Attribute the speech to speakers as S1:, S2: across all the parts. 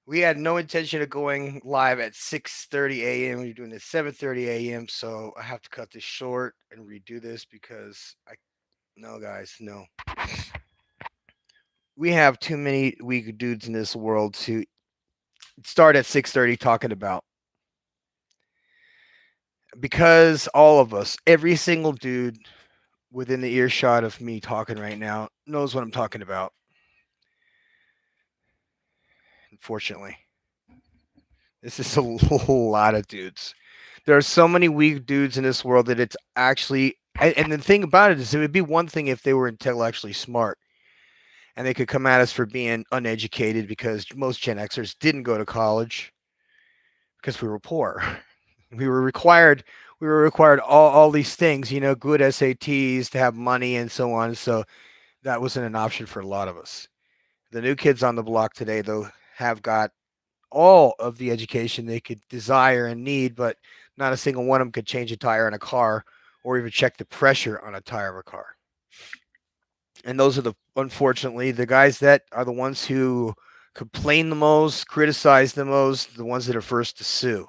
S1: We had no intention of going live at 6:30 a.m. We're doing it 7:30 a.m. So I have to cut this short and redo this because I no guys, no. We have too many weak dudes in this world to start at 6:30 talking about because all of us, every single dude within the earshot of me talking right now knows what I'm talking about. Unfortunately, this is a lot of dudes. There are so many weak dudes in this world that it's actually and the thing about it is it would be one thing if they were intellectually smart and they could come at us for being uneducated because most Gen Xers didn't go to college because we were poor. We were required all these things, good SATs to have money and so on. So that wasn't an option for a lot of us. The new kids on the block today though have got all of the education they could desire and need, but not a single one of them could change a tire on a car or even check the pressure on a tire of a car. And those are unfortunately, the guys that are the ones who complain the most, criticize the most, the ones that are first to sue.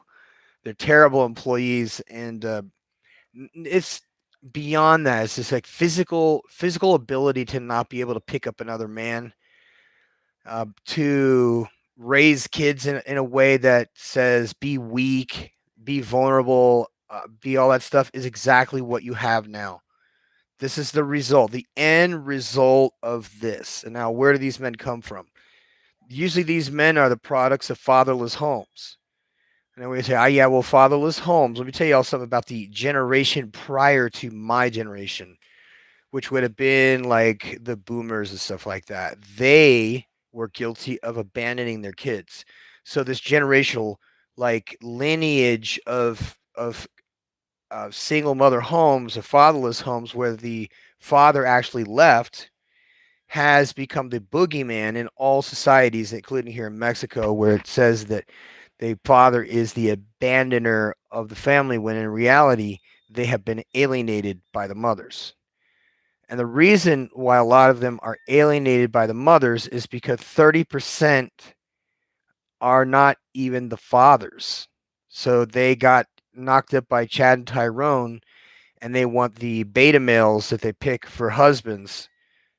S1: They're terrible employees, and it's beyond that. It's just like physical ability to not be able to pick up another man, to raise kids in a way that says be weak, be vulnerable, be all that stuff is exactly what you have now. This is the result, the end result of this. And now, where do these men come from? Usually, these men are the products of fatherless homes. And then we say, yeah, well, fatherless homes. Let me tell you all something about the generation prior to my generation, which would have been like the boomers and stuff like that. They were guilty of abandoning their kids. So this generational like lineage of single mother homes, of fatherless homes, where the father actually left, has become the boogeyman in all societies, including here in Mexico, where it says that the father is the abandoner of the family, when in reality, they have been alienated by the mothers. And the reason why a lot of them are alienated by the mothers is because 30% are not even the fathers. So they got knocked up by Chad and Tyrone, and they want the beta males that they pick for husbands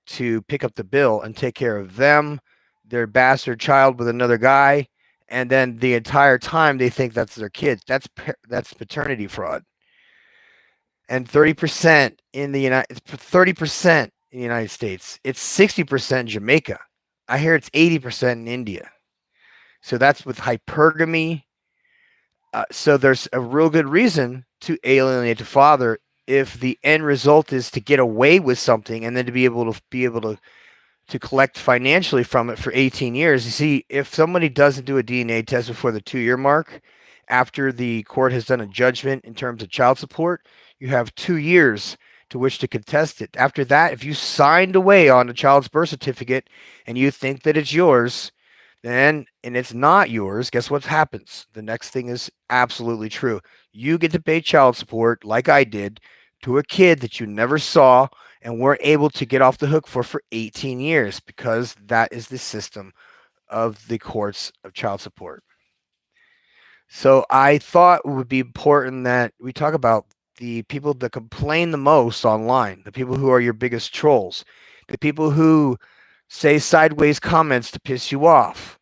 S1: to pick up the bill and take care of them, their bastard child with another guy, and then the entire time they think that's their kid. That's paternity fraud. And 30% in the United States. It's 60% in Jamaica. I hear it's 80% in India. So that's with hypergamy. So there's a real good reason to alienate the father if the end result is to get away with something and then to be able to collect financially from it for 18 years. You see, if somebody doesn't do a DNA test before the 2 year mark, after the court has done a judgment in terms of child support, you have 2 years to which to contest it. After that, if you signed away on a child's birth certificate and you think that it's yours, then and it's not yours, guess what happens? The next thing is absolutely true. You get to pay child support like I did to a kid that you never saw and weren't able to get off the hook for 18 years because that is the system of the courts of child support. So I thought it would be important that we talk about the people that complain the most online, the people who are your biggest trolls, the people who say sideways comments to piss you off.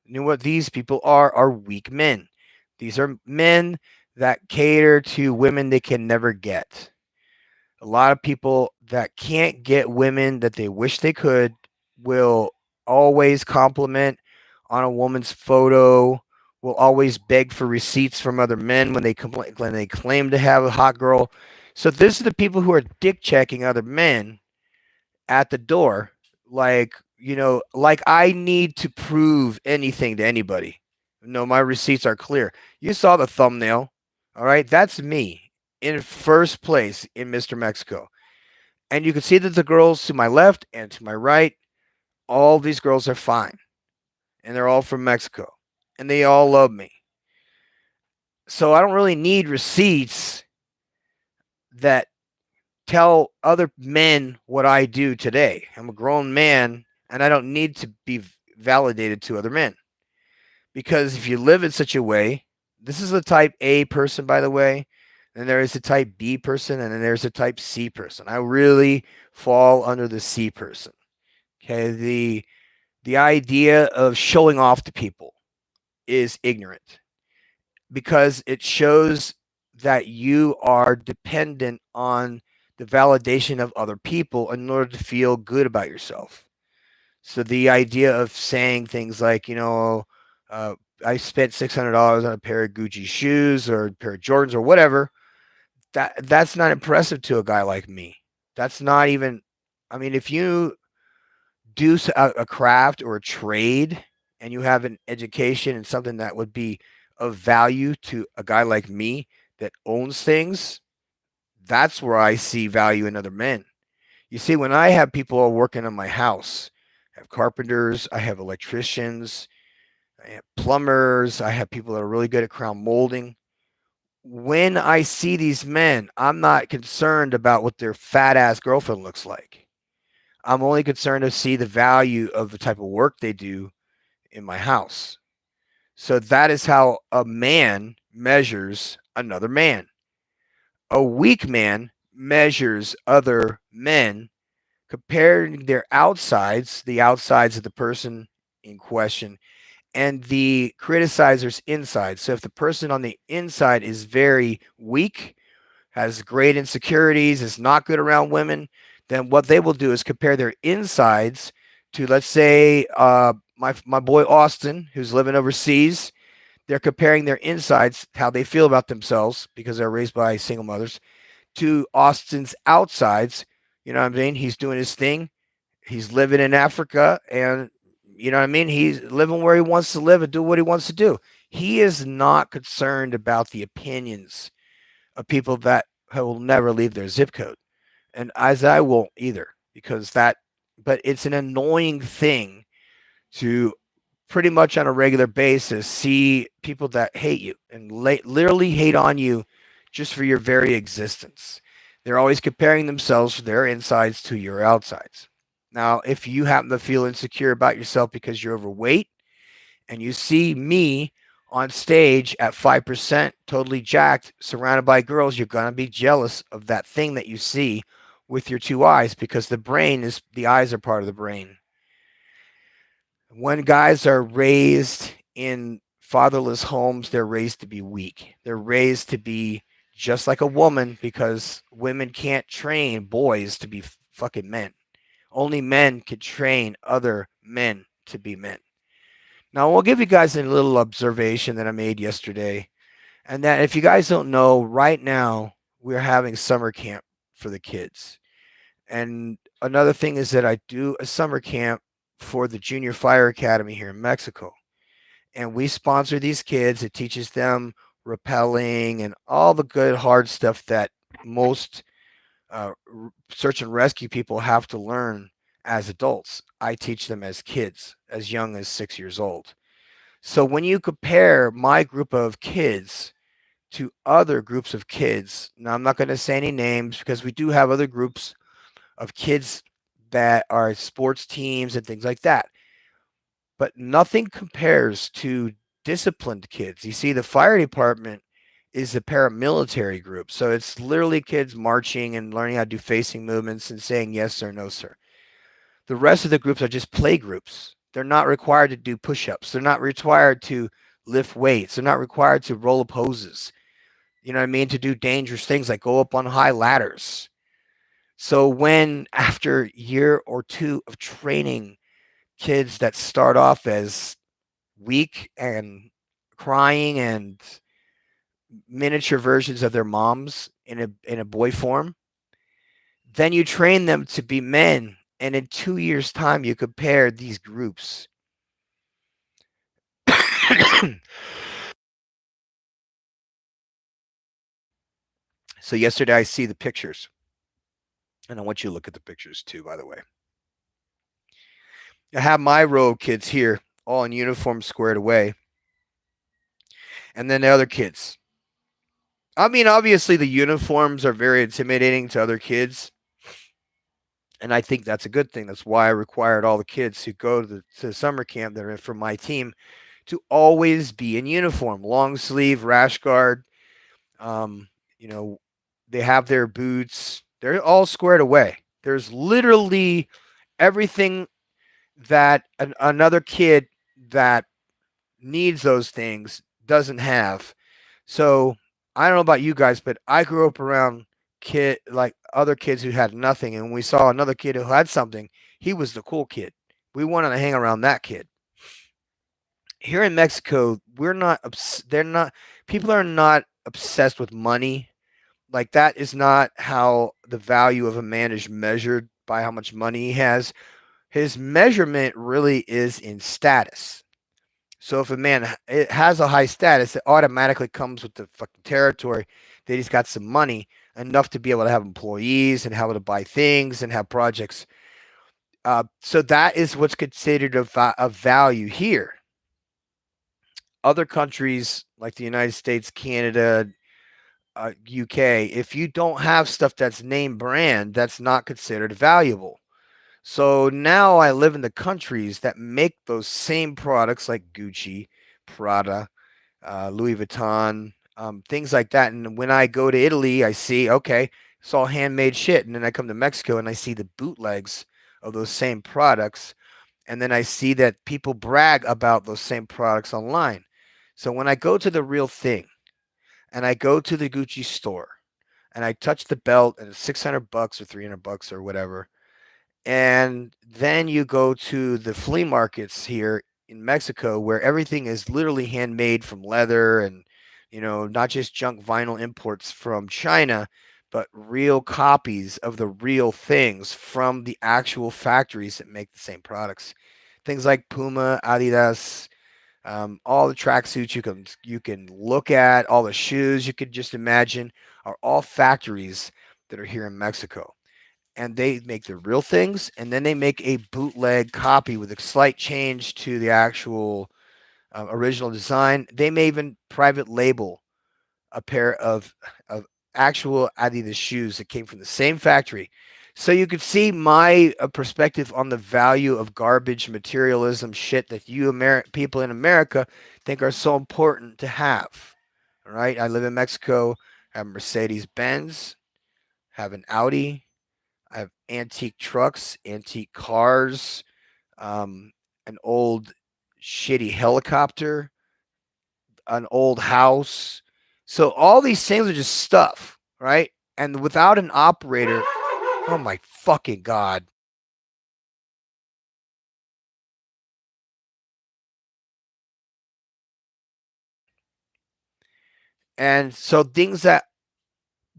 S1: You know what these people are weak men. These are men that cater to women they can never get. A lot of people that can't get women that they wish they could will always compliment on a woman's photo, will always beg for receipts from other men when they claim to have a hot girl. So this is the people who are dick checking other men at the door, like, like I need to prove anything to anybody. No, my receipts are clear. You saw the thumbnail. All right, that's me in first place in Mr. Mexico. And you can see that the girls to my left and to my right, all these girls are fine. And they're all from Mexico. And they all love me. So I don't really need receipts that tell other men what I do today. I'm a grown man and I don't need to be validated to other men. Because if you live in such a way, this is a type A person, by the way, and there is a type B person, and then there's a type C person. I really fall under the C person. Okay, the idea of showing off to people is ignorant because it shows that you are dependent on the validation of other people in order to feel good about yourself. So the idea of saying things like, uh, I spent $600 on a pair of Gucci shoes or a pair of Jordans or whatever, that's not impressive to a guy like me. That's not even. I mean, if you do a craft or a trade and you have an education and something that would be of value to a guy like me that owns things, that's where I see value in other men. You see, when I have people working on my house, I have carpenters, I have electricians, I have plumbers, I have people that are really good at crown molding. When I see these men, I'm not concerned about what their fat ass girlfriend looks like. I'm only concerned to see the value of the type of work they do in my house. So that is how a man measures another man. A weak man measures other men comparing their outsides, the outsides of the person in question, and the criticizer's inside. So if the person on the inside is very weak, has great insecurities, is not good around women, then what they will do is compare their insides to, let's say, my boy Austin, who's living overseas. They're comparing their insides, how they feel about themselves because they're raised by single mothers, to Austin's outsides. You know what I mean? He's doing his thing. He's living in Africa, and you know what I mean? He's living where he wants to live and do what he wants to do. He is not concerned about the opinions of people that will never leave their zip code. And as I won't either, because that, but it's an annoying thing to pretty much on a regular basis see people that hate you and literally hate on you just for your very existence. They're always comparing themselves, their insides to your outsides. Now, if you happen to feel insecure about yourself because you're overweight and you see me on stage at 5%, totally jacked, surrounded by girls, you're going to be jealous of that thing that you see with your two eyes because the eyes are part of the brain. When guys are raised in fatherless homes, they're raised to be weak. They're raised to be just like a woman because women can't train boys to be fucking men. Only men can train other men to be men. Now, I'll give you guys a little observation that I made yesterday. And that if you guys don't know, right now we're having summer camp for the kids. And another thing is that I do a summer camp for the Junior Fire Academy here in Mexico. And we sponsor these kids. It teaches them rappelling and all the good hard stuff that most search and rescue people have to learn as adults. I teach them as kids, as young as 6 years old. So when you compare my group of kids to other groups of kids, now I'm not going to say any names because we do have other groups of kids that are sports teams and things like that. But nothing compares to disciplined kids. You see, the fire department is a paramilitary group. So it's literally kids marching and learning how to do facing movements and saying yes sir, no sir. The rest of the groups are just play groups. They're not required to do push-ups. They're not required to lift weights. They're not required to roll up hoses. You know what I mean? To do dangerous things like go up on high ladders. So when after a year or two of training kids that start off as weak and crying and miniature versions of their moms in a boy form, then you train them to be men. And in 2 years' time, you compare these groups. So yesterday I see the pictures. And I want you to look at the pictures too, by the way. I have my row of kids here, all in uniform squared away. And then the other kids. I mean, obviously the uniforms are very intimidating to other kids. And I think that's a good thing. That's why I required all the kids who go to the summer camp that are from my team to always be in uniform, long sleeve, rash guard. Um, you know, they have their boots. They're all squared away. There's literally everything that another kid that needs those things doesn't have. So I don't know about you guys, but I grew up around kid like other kids who had nothing, and when we saw another kid who had something, he was the cool kid. We wanted to hang around that kid. Here in Mexico, we're not. They're not. People are not obsessed with money. Like that is not how the value of a man is measured by how much money he has. His measurement really is in status. So if a man it has a high status, it automatically comes with the fucking territory that he's got some money enough to be able to have employees and able to buy things and have projects. So that is what's considered a value here. Other countries like the United States, Canada, UK, if you don't have stuff that's name brand, that's not considered valuable. So now I live in the countries that make those same products like Gucci, Prada, Louis Vuitton, things like that. And when I go to Italy, I see, okay, it's all handmade shit. And then I come to Mexico and I see the bootlegs of those same products. And then I see that people brag about those same products online. So when I go to the real thing and I go to the Gucci store and I touch the belt and it's $600 or $300 or whatever, and then you go to the flea markets here in Mexico where everything is literally handmade from leather and, not just junk vinyl imports from China, but real copies of the real things from the actual factories that make the same products. Things like Puma, Adidas, all the tracksuits you can look at, all the shoes you could just imagine are all factories that are here in Mexico, and they make the real things, and then they make a bootleg copy with a slight change to the actual original design. They may even private label a pair of actual Adidas shoes that came from the same factory. So you could see my perspective on the value of garbage materialism shit that you people in America think are so important to have. All right, I live in Mexico. I have Mercedes Benz, have an Audi, I have antique trucks, antique cars, an old shitty helicopter, an old house. So all these things are just stuff, right? And without an operator, oh my fucking god. And so things that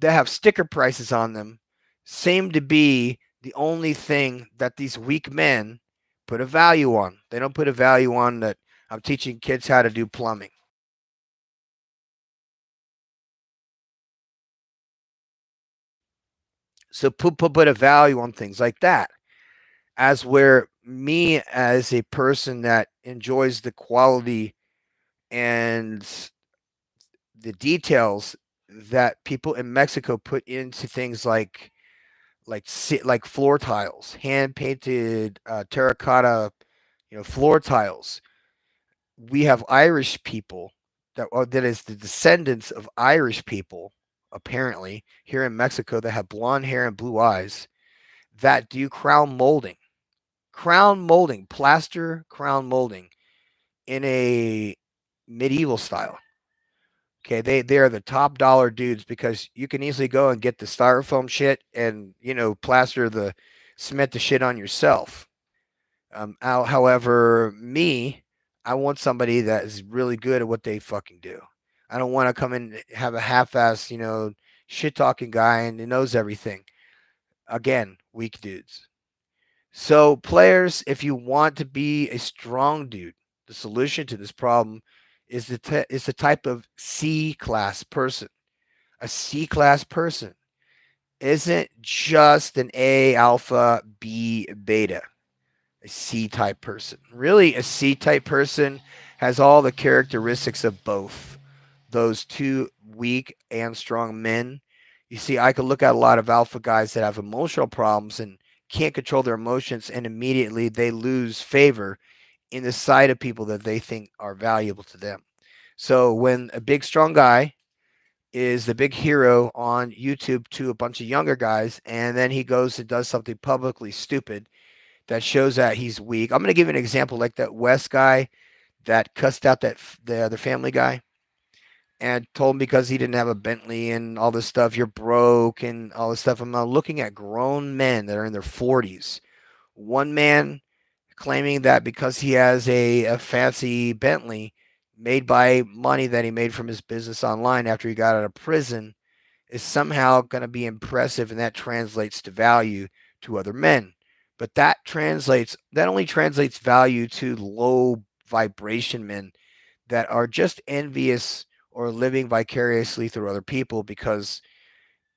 S1: have sticker prices on them seem to be the only thing that these weak men put a value on. They don't put a value on that I'm teaching kids how to do plumbing. So put a value on things like that. As where me as a person that enjoys the quality and the details that people in Mexico put into things like floor tiles, hand painted terracotta, floor tiles. We have Irish people that is the descendants of Irish people apparently here in Mexico that have blonde hair and blue eyes that do crown molding, plaster crown molding in a medieval style. Okay, they are the top dollar dudes because you can easily go and get the styrofoam shit and plaster the cement the shit on yourself. However, me, I want somebody that is really good at what they fucking do. I don't want to come in and have a half-ass, shit talking guy and he knows everything. Again, weak dudes. So, players, if you want to be a strong dude, the solution to this problem is the type of C class person. A C class person isn't just an A alpha B beta. A C type person. Really, a C type person has all the characteristics of both those two weak and strong men. You see, I could look at a lot of alpha guys that have emotional problems and can't control their emotions, and immediately they lose favor in the side of people that they think are valuable to them. So when a big strong guy is the big hero on YouTube to a bunch of younger guys, and then he goes and does something publicly stupid that shows that he's weak. I'm going to give you an example, like that West guy that cussed out the other Family Guy and told him because he didn't have a Bentley and all this stuff, you're broke and all this stuff. I'm now looking at grown men that are in their 40s. One man claiming that because he has a fancy Bentley made by money that he made from his business online after he got out of prison is somehow going to be impressive, and that translates to value to other men. But that only translates value to low vibration men that are just envious or living vicariously through other people, because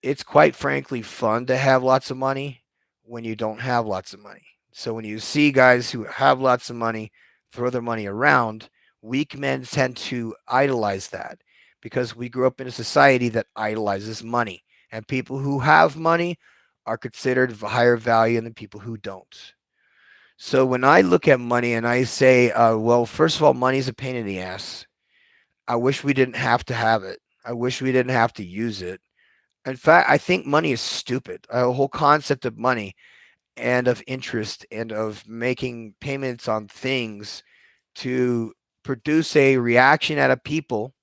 S1: it's quite frankly fun to have lots of money when you don't have lots of money. So when you see guys who have lots of money throw their money around, weak men tend to idolize that because we grew up in a society that idolizes money. And people who have money are considered of higher value than people who don't. So when I look at money and I say, well, first of all, money is a pain in the ass. I wish we didn't have to have it. I wish we didn't have to use it. In fact, I think money is stupid. The whole concept of money and of interest and of making payments on things to produce a reaction out of people.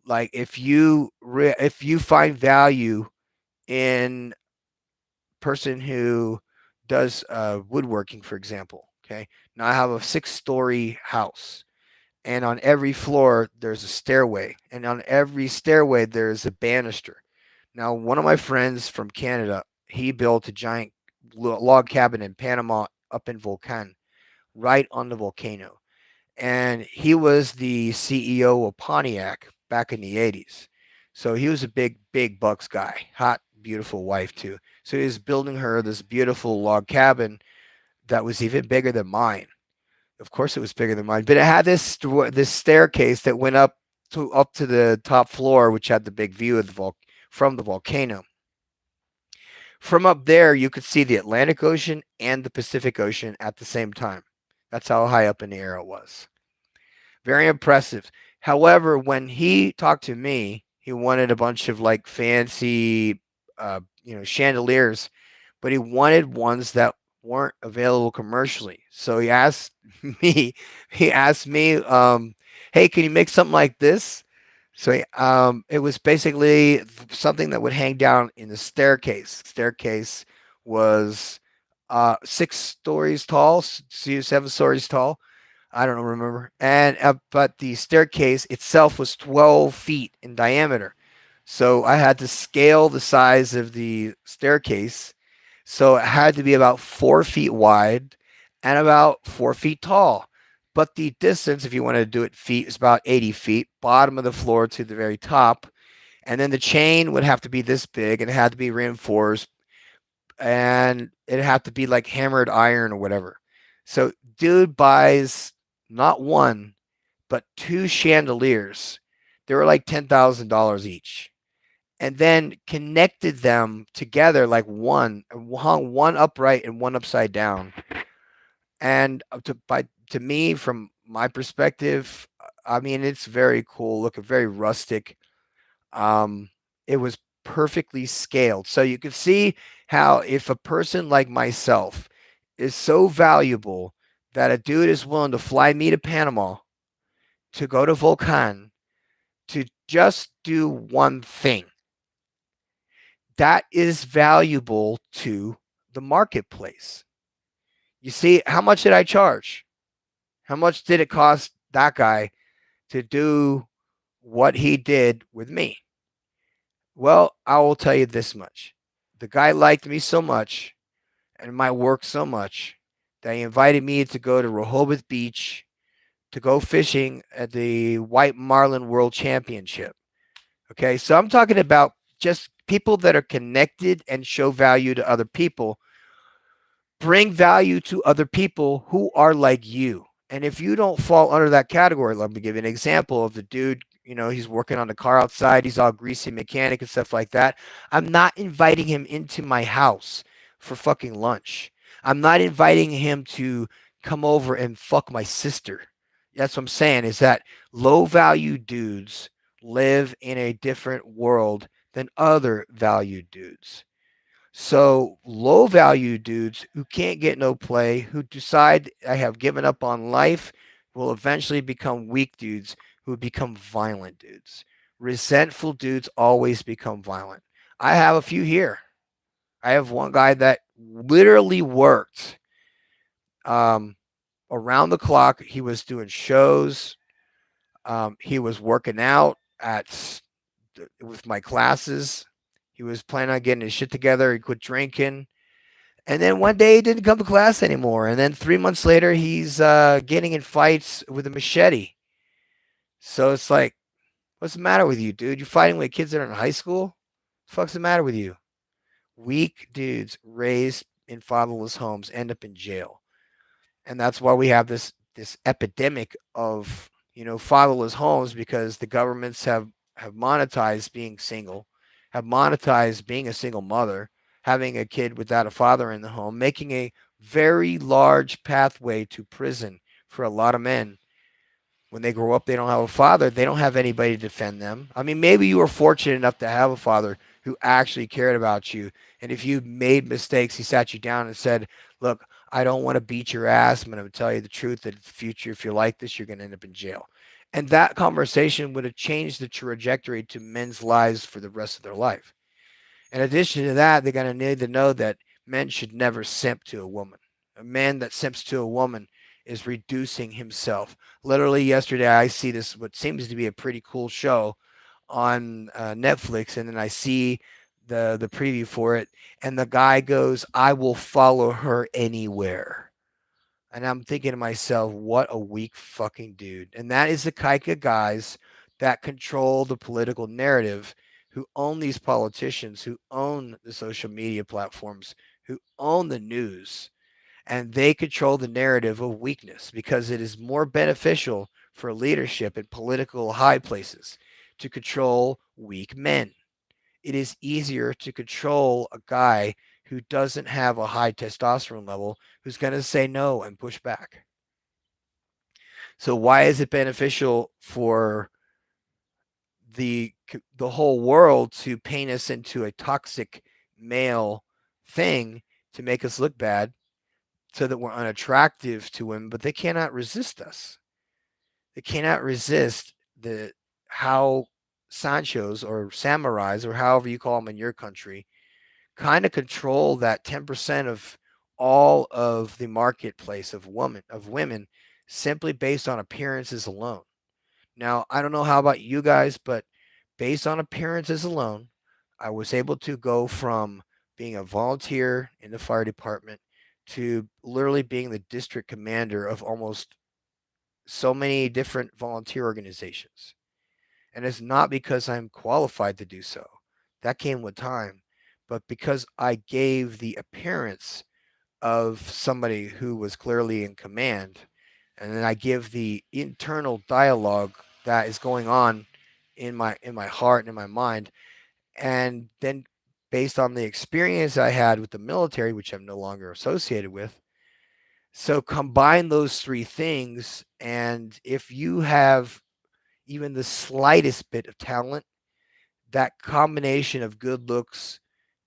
S1: Like if you find value in a person who does woodworking, for example. Okay, now I have a 6-story house, and on every floor there's a stairway, and on every stairway there's a banister. Now, one of my friends from Canada, he built a giant log cabin in Panama up in Volcan, right on the volcano. And he was the CEO of Pontiac back in the 80s. So he was a big bucks guy, hot, beautiful wife too. So he was building her this beautiful log cabin that was even bigger than mine. Of course, it was bigger than mine, but it had this staircase that went up to the top floor, which had the big view of from the volcano. From up there, you could see the Atlantic Ocean and the Pacific Ocean at the same time. That's how high up in the air it was. Very impressive. However, when he talked to me, he wanted a bunch of like fancy, chandeliers, but he wanted ones that weren't available commercially. So me, he asked me, "Hey, can you make something like this?" So it was basically something that would hang down in the staircase. Staircase was 6 stories tall, 7 stories tall. I don't remember. And but the staircase itself was 12 feet in diameter. So I had to scale the size of the staircase. So it had to be about 4 feet wide and about 4 feet tall. But the distance, if you wanted to do it feet, is about 80 feet, bottom of the floor to the very top. And then the chain would have to be this big and it had to be reinforced, and it had to be like hammered iron or whatever. So dude buys not one, but 2 chandeliers. They were like $10,000 each. And then connected them together like hung one upright and one upside down. And to me, from my perspective, I mean, it's very cool, look, very rustic. It was perfectly scaled. So you can see how if a person like myself is so valuable that a dude is willing to fly me to Panama to go to Volcan to just do one thing, that is valuable to the marketplace. You see, how much did I charge? How much did it cost that guy to do what he did with me? Well, I will tell you this much. The guy liked me so much and my work so much that he invited me to go to Rehoboth Beach to go fishing at the White Marlin World Championship. Okay, so I'm talking about just people that are connected and show value to other people, bring value to other people who are like you. And if you don't fall under that category, let me give you an example of the dude, he's working on the car outside, he's all greasy mechanic and stuff like that. I'm not inviting him into my house for fucking lunch. I'm not inviting him to come over and fuck my sister. That's what I'm saying, is that low value dudes live in a different world than other value dudes. So low value dudes who can't get no play, who decide I have given up on life, will eventually become weak dudes who become violent dudes. Resentful dudes always become violent. I have a few here. I have one guy that literally worked um, around the clock. He was doing shows. He was working out at with my classes. He was planning on getting his shit together. He quit drinking. And then one day he didn't come to class anymore. And then 3 months later, he's getting in fights with a machete. So it's like, what's the matter with you, dude? You're fighting with kids that are in high school? What the fuck's the matter with you? Weak dudes raised in fatherless homes end up in jail. And that's why we have this epidemic of fatherless homes, because the governments have monetized being single, have monetized being a single mother, having a kid without a father in the home, making a very large pathway to prison for a lot of men. When they grow up, they don't have a father, they don't have anybody to defend them. I mean, maybe you were fortunate enough to have a father who actually cared about you, and if you made mistakes, he sat you down and said, look, I don't want to beat your ass, I'm going to tell you the truth, that in the future, if you're like this, you're going to end up in jail. And that conversation would have changed the trajectory to men's lives for the rest of their life. In addition to that, they're going to need to know that men should never simp to a woman. A man that simps to a woman is reducing himself. Literally yesterday, I see this, what seems to be a pretty cool show on Netflix, and then I see the preview for it, and the guy goes, I will follow her anywhere. And I'm thinking to myself, what a weak fucking dude. And that is the kind of guys that control the political narrative, who own these politicians, who own the social media platforms, who own the news. And they control the narrative of weakness, because it is more beneficial for leadership in political high places to control weak men. It is easier to control a guy who doesn't have a high testosterone level, who's going to say no and push back. So why is it beneficial for the the whole world to paint us into a toxic male thing to make us look bad, so that we're unattractive to women, but they cannot resist us. They cannot resist the how Sanchos or samurais, or however you call them in your country, kind of control that 10% of all of the marketplace of women, simply based on appearances alone. Now, I don't know how about you guys, but based on appearances alone, I was able to go from being a volunteer in the fire department to literally being the district commander of almost so many different volunteer organizations. And it's not because I'm qualified to do so. That came with time, but because I gave the appearance of somebody who was clearly in command, and then I give the internal dialogue that is going on in my heart and in my mind, and then based on the experience I had with the military, which I'm no longer associated with. So combine those three things, and if you have even the slightest bit of talent, that combination of good looks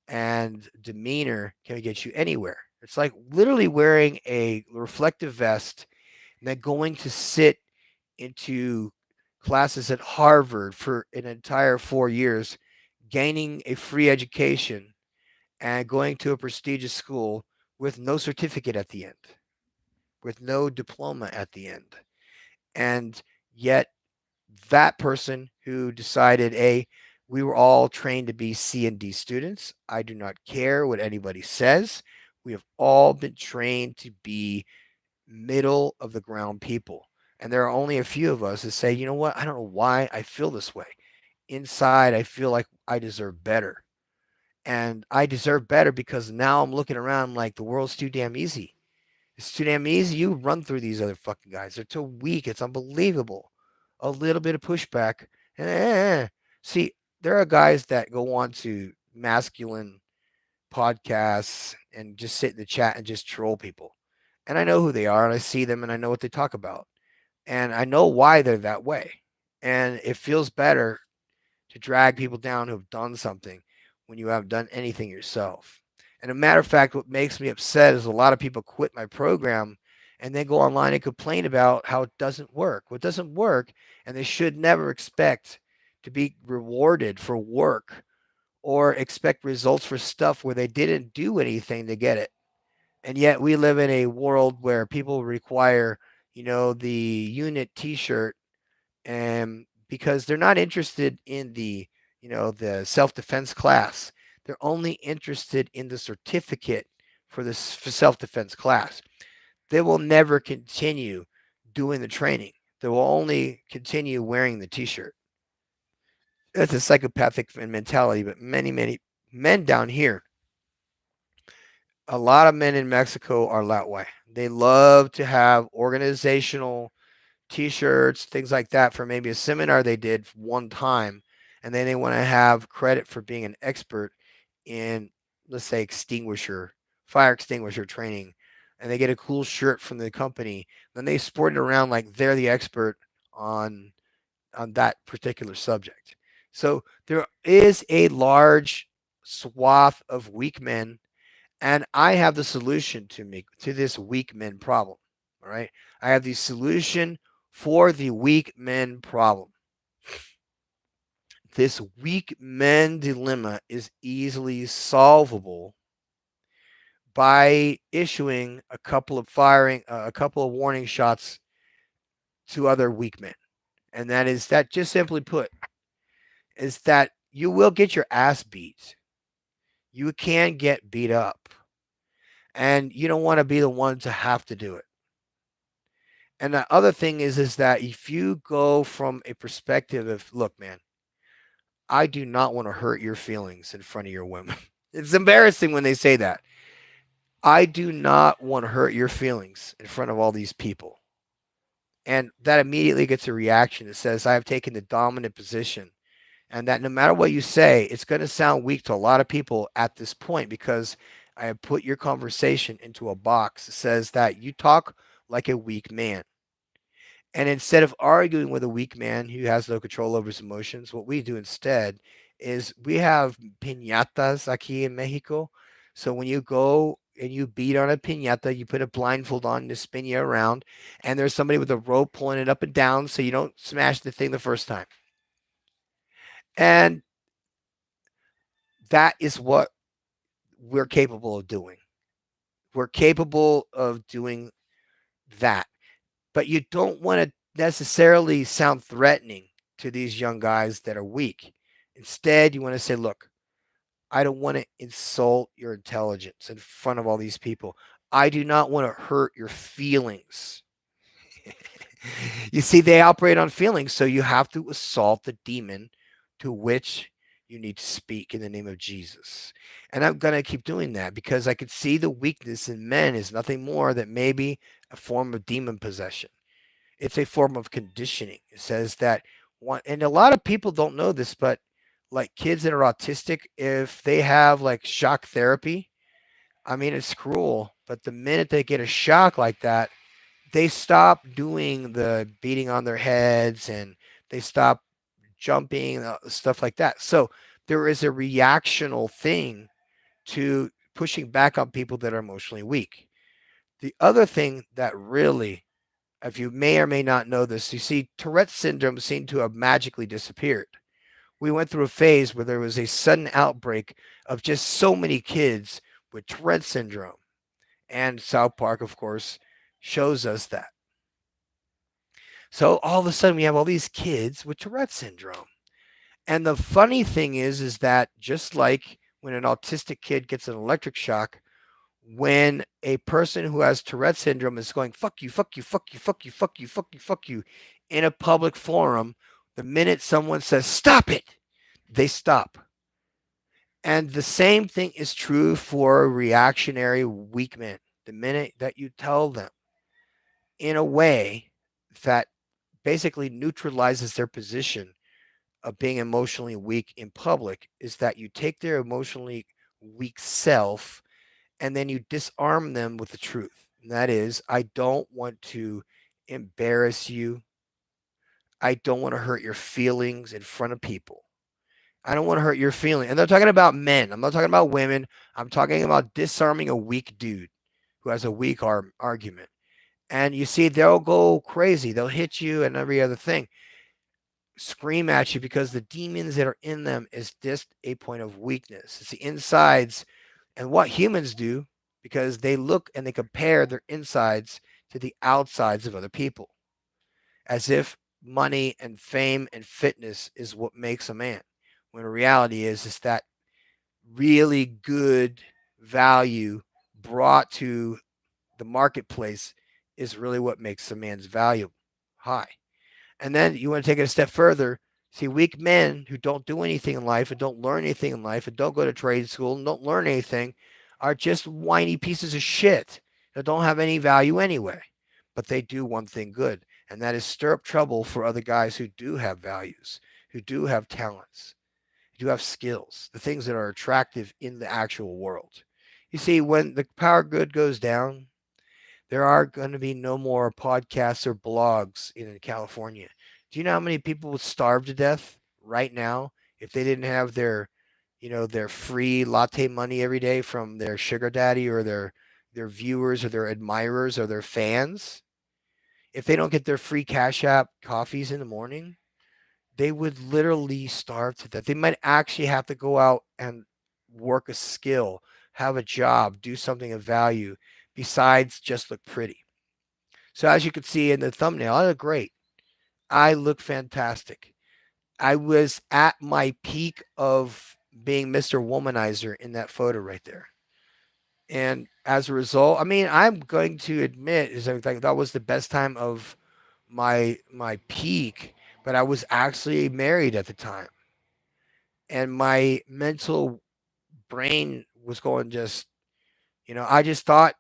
S1: and demeanor can get you anywhere. It's like literally wearing a reflective vest and then going to sit into classes at Harvard for an entire 4 years, gaining a free education and going to a prestigious school with no certificate at the end, with no diploma at the end. And yet, that person who decided, A, we were all trained to be C and D students. I do not care what anybody says. We have all been trained to be middle of the ground people. And there are only a few of us that say, you know what? I don't know why I feel this way. Inside, I feel like I deserve better. And I deserve better because now I'm looking around like the world's too damn easy. It's too damn easy. You run through these other fucking guys. They're too weak. It's unbelievable. A little bit of pushback. See, there are guys that go on to masculine podcasts and just sit in the chat and just troll people. and I know who they are, and I see them, and I know what they talk about, and I know why they're that way. And it feels better to drag people down who've done something when you haven't done anything yourself. And a matter of fact, what makes me upset is a lot of people quit my program and then go online and complain about how it doesn't work. Well, it doesn't work, and they should never expect to be rewarded for work or expect results for stuff where they didn't do anything to get it. And yet we live in a world where people require, the unit t-shirt, and because they're not interested in the self-defense class. They're only interested in the certificate for this for self-defense class. They will never continue doing the training. They will only continue wearing the t-shirt. That's a psychopathic mentality, but many men down here, a lot of men in Mexico are that way. They love to have organizational t-shirts, things like that for maybe a seminar they did one time, and then they want to have credit for being an expert in, let's say, fire extinguisher training, and they get a cool shirt from the company. Then they sport it around like they're the expert on that particular subject. So there is a large swath of weak men, and I have the solution to this weak men problem. All right, I have the solution for the weak men problem. This weak men dilemma is easily solvable by issuing a couple of warning shots to other weak men. And that is that, just simply put, is that you will get your ass beat. You can get beat up. And you don't want to be the one to have to do it. And the other thing is that if you go from a perspective of, look, man, I do not want to hurt your feelings in front of your women. It's embarrassing when they say that. I do not want to hurt your feelings in front of all these people. And that immediately gets a reaction that says, I have taken the dominant position. And that no matter what you say, it's going to sound weak to a lot of people at this point, because I have put your conversation into a box that says that you talk like a weak man. And instead of arguing with a weak man who has no control over his emotions, what we do instead is we have piñatas aquí in Mexico. So when you go and you beat on a piñata, you put a blindfold on to spin you around, and there's somebody with a rope pulling it up and down so you don't smash the thing the first time. And that is what we're capable of doing. We're capable of doing that. But you don't want to necessarily sound threatening to these young guys that are weak. Instead, you want to say, look, I don't want to insult your intelligence in front of all these people. I do not want to hurt your feelings. You see, they operate on feelings, so you have to assault the demon to which you need to speak in the name of Jesus. And I'm going to keep doing that because I could see the weakness in men is nothing more than maybe a form of demon possession. It's a form of conditioning. It says that one, and a lot of people don't know this, but like kids that are autistic, if they have like shock therapy, I mean, it's cruel, but the minute they get a shock like that, they stop doing the beating on their heads and they stop jumping, stuff like that. So there is a reactional thing to pushing back on people that are emotionally weak. The other thing that really, if you may or may not know this, you see, Tourette's syndrome seemed to have magically disappeared. We went through a phase where there was a sudden outbreak of just so many kids with Tourette's syndrome. And South Park, of course, shows us that. So all of a sudden, we have all these kids with Tourette's syndrome. And the funny thing is that just like when an autistic kid gets an electric shock, when a person who has Tourette's syndrome is going, fuck you, fuck you, fuck you, fuck you, fuck you, fuck you, fuck you, in a public forum, the minute someone says, stop it, they stop. And the same thing is true for reactionary weak men. The minute that you tell them in a way that basically neutralizes their position of being emotionally weak in public, is that you take their emotionally weak self and then you disarm them with the truth. And that is, I don't want to embarrass you. I don't want to hurt your feelings in front of people. I don't want to hurt your feeling. And they're talking about men. I'm not talking about women. I'm talking about disarming a weak dude who has a weak argument. And you see, they'll go crazy. They'll hit you and every other thing, scream at you because the demons that are in them is just a point of weakness. It's the insides and what humans do because they look and they compare their insides to the outsides of other people as if money and fame and fitness is what makes a man. When the reality is that really good value brought to the marketplace is really what makes a man's value high. And then you want to take it a step further. See, weak men who don't do anything in life and don't learn anything in life and don't go to trade school and don't learn anything are just whiny pieces of shit that don't have any value anyway. But they do one thing good, and that is stir up trouble for other guys who do have values, who do have talents, who do have skills, the things that are attractive in the actual world. You see, when the power good goes down, there are going to be no more podcasts or blogs in California. Do you know how many people would starve to death right now if they didn't have their, their free latte money every day from their sugar daddy or their viewers or their admirers or their fans? If they don't get their free Cash App coffees in the morning, they would literally starve to death. They might actually have to go out and work a skill, have a job, do something of value besides just look pretty. So as you can see in the thumbnail, I look great. I look fantastic. I was at my peak of being Mr. Womanizer in that photo right there. And as a result, I mean, I'm going to admit is that was the best time of my peak, but I was actually married at the time. And my mental brain was going just, I just thought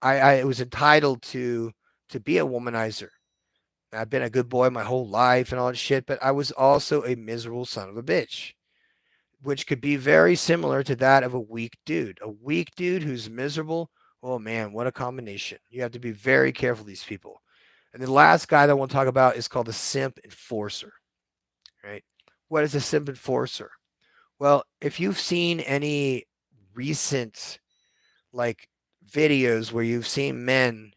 S1: I was entitled to be a womanizer. I've been a good boy my whole life and all that shit, but I was also a miserable son of a bitch, which could be very similar to that of a weak dude. A weak dude who's miserable. Oh man, what a combination. You have to be very careful of these people. And the last guy that I want to talk about is called the simp enforcer, right? What is a simp enforcer? Well, if you've seen any recent like videos where you've seen men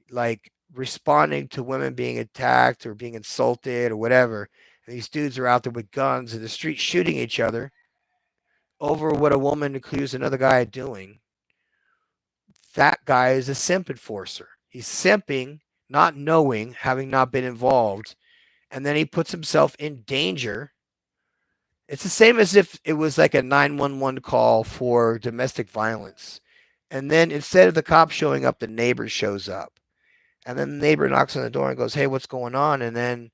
S1: like responding to women being attacked or being insulted or whatever. And these dudes are out there with guns in the street shooting each other over what a woman accused another guy of doing. That guy is a simp enforcer. He's simping, not knowing, having not been involved, and then he puts himself in danger. It's the same as if it was like a 911 call for domestic violence. And then instead of the cop showing up, the neighbor shows up. And then the neighbor knocks on the door and goes, "Hey, what's going on?" And then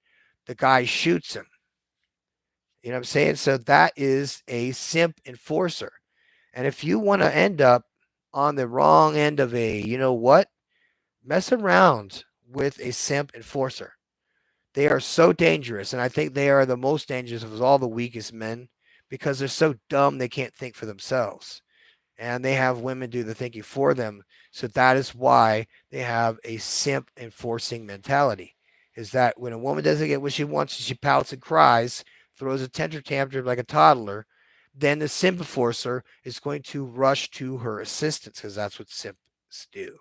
S1: the guy shoots him. You know what I'm saying? So that is a simp enforcer. And if you want to end up on the wrong end of a, you know what? Mess around with a simp enforcer. They are so dangerous. And I think they are the most dangerous of all the weakest men because they're so dumb they can't think for themselves. And they have women do the thinking for them. So that is why they have a simp enforcing mentality. Is that when a woman doesn't get what she wants, she pouts and cries, throws a temper tantrum like a toddler, then the simp enforcer is going to rush to her assistance because that's what simps do.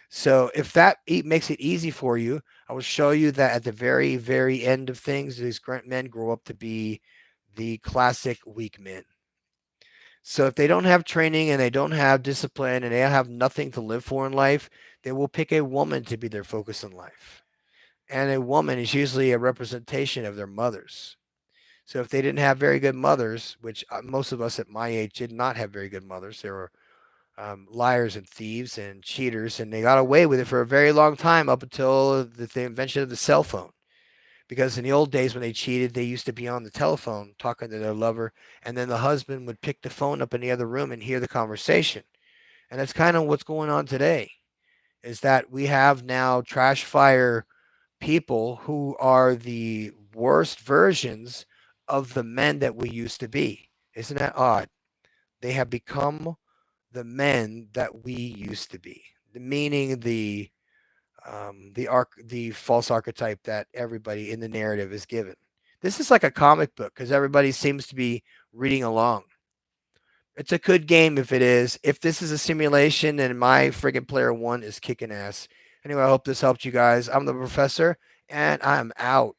S1: So if that makes it easy for you, I will show you that at the very, very end of things, these men grow up to be the classic weak men. So if they don't have training and they don't have discipline and they have nothing to live for in life, they will pick a woman to be their focus in life. And a woman is usually a representation of their mothers. So if they didn't have very good mothers, which most of us at my age did not have very good mothers, they were liars and thieves and cheaters, and they got away with it for a very long time up until the invention of the cell phone. Because in the old days when they cheated, they used to be on the telephone talking to their lover, and then the husband would pick the phone up in the other room and hear the conversation. And that's kind of what's going on today, is that we have now trash fire people who are the worst versions of the men that we used to be. Isn't that odd? They have become the men that we used to be. meaning the false archetype that everybody in the narrative is given. This is like a comic book because everybody seems to be reading along. It's a good game if it is. If this is a simulation, then my friggin' player one is kicking ass. Anyway, I hope this helped you guys. I'm the professor, and I'm out.